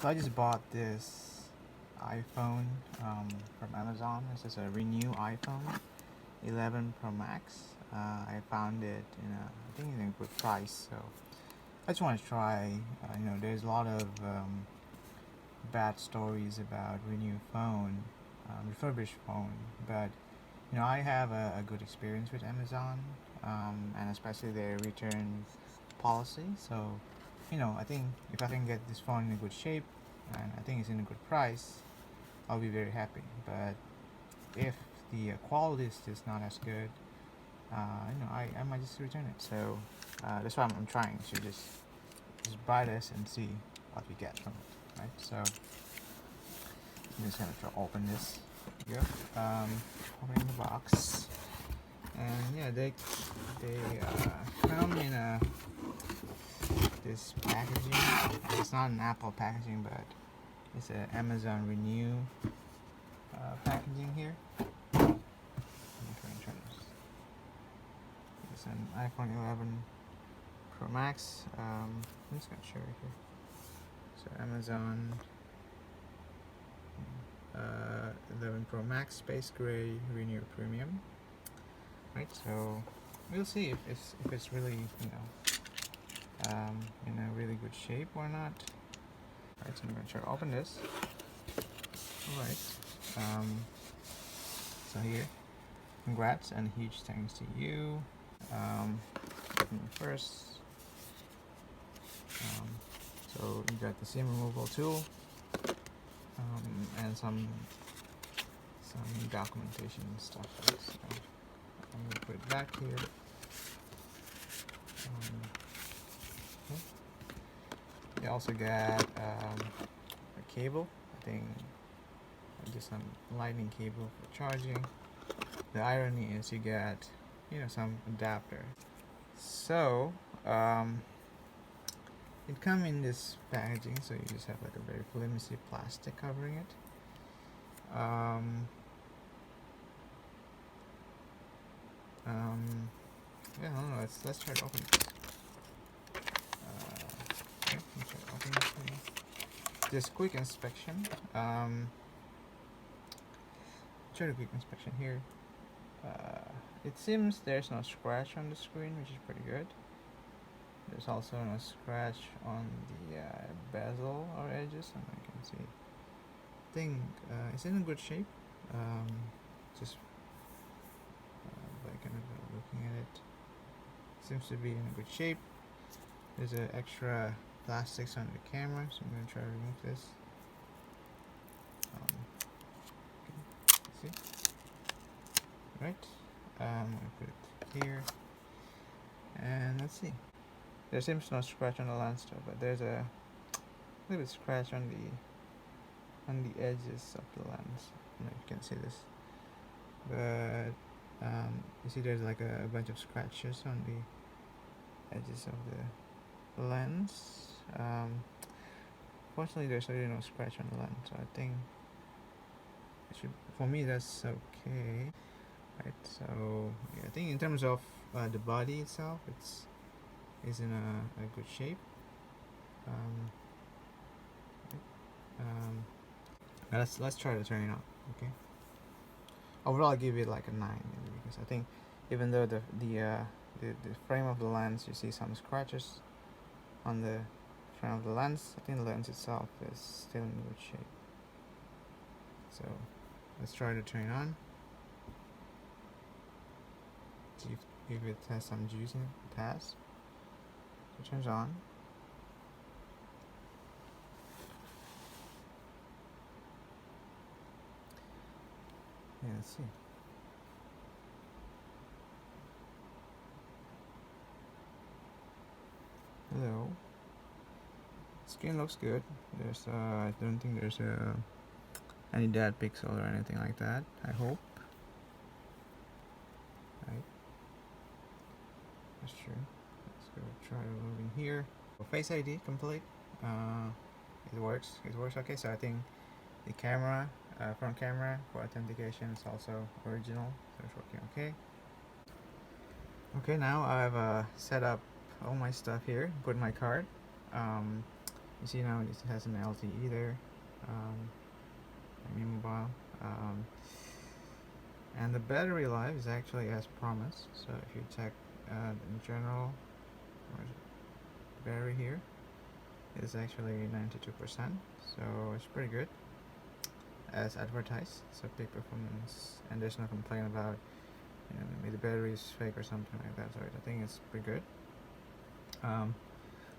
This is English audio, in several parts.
So I just bought this iPhone from Amazon. This is a Renew iPhone 11 Pro Max. I found it I think in a good price. So I just want to try. There's a lot of bad stories about Renew phone, refurbished phone, but I have a good experience with Amazon, and especially their return policy. So I think if I can get this phone in a good shape and I think it's in a good price, I'll be very happy. But if the quality is just not as good, I might just return it. So that's why I'm trying to just buy this and see what we get from it, right? So I'm just gonna try to open this. Here, opening the box, and yeah, they come in this packaging. It's not an Apple packaging, but it's an Amazon Renew packaging here. It's an iPhone 11 Pro Max. I'm just gonna show you here. So Amazon 11 Pro Max Space Gray Renew Premium. Right. So we'll see if it's really in a really good shape or not. Alright, so I'm going to try to open this. Alright, so here, congrats and huge thanks to you. Open it first. So you got the SIM removal tool, and some documentation and stuff. Right? So I'm going to put it back here. Okay. You also got a cable, I think just some lightning cable for charging. The irony is you get some adapter. So it comes in this packaging, so you just have like a very flimsy plastic covering it. Yeah, I don't know. Let's try to open this. Okay, let's try to open this thing. Just quick inspection. Try a quick inspection here. It seems there's no scratch on the screen, which is pretty good. There's also no scratch on the bezel or edges, and I can see. I think it's in a good shape. Just by kind of looking at it, seems to be in a good shape. There's an extra plastics on the camera, so I'm going to try to remove this. Okay, see? Right, I'm going to put it here, and let's see. There seems no scratch on the lens though, but there's a little scratch on the edges of the lens. I don't know if you can see this, but you see there's like a bunch of scratches on the edges of the lens. Fortunately, there's really no scratch on the lens, so I think it should. For me, that's okay. Right. So yeah, I think in terms of the body itself, is in a good shape. Let's try to turn it on. Okay. Overall, I give it like a 9 maybe, because I think even though the frame of the lens, you see some scratches on the frame of the lens, I think the lens itself is still in good shape. So let's try to turn it on. See if it has some juice in it. It has. So it turns on. Yeah, let's see. Hello. Skin looks good. There's I don't think there's any dead pixel or anything like that. I hope. Right. That's true. Let's go try loading here. Face ID complete. It works. It works okay. So I think the camera, front camera for authentication is also original. So it's working okay. Okay, now I've set up all my stuff here. Put my card. You see now it has an LTE there. Um, I mean mobile. Um, and the battery life is actually as promised. So if you check in general, where's it? Battery here is actually 92%. So it's pretty good as advertised. So peak performance, and there's no complaint about maybe the battery is fake or something like that. So I think it's pretty good. I'm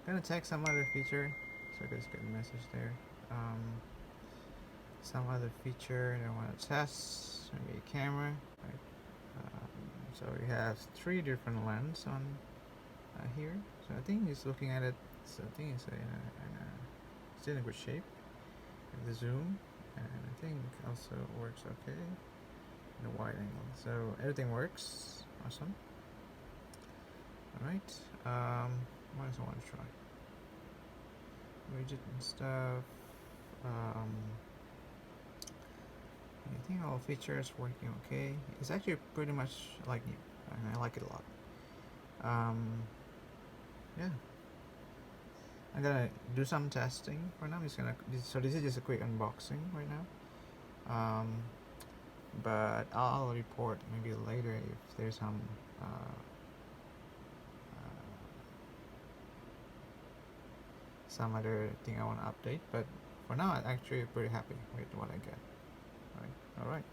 gonna check some other feature. So I just get a message there. Some other feature that I want to test, maybe a camera. Right? So we have 3 different lenses on here. So I think he's looking at it. So I think it's still in good shape. The zoom, and I think also works okay. The wide angle. So everything works. Awesome. Alright. What else I want to try? Widget and stuff. I think all features working okay. It's actually pretty much like new, and I like it a lot. Yeah. I'm gonna do some testing for now. So this is just a quick unboxing right now. But I'll report maybe later if there's some other thing I want to update. But for now, I'm actually pretty happy with what I get. All right.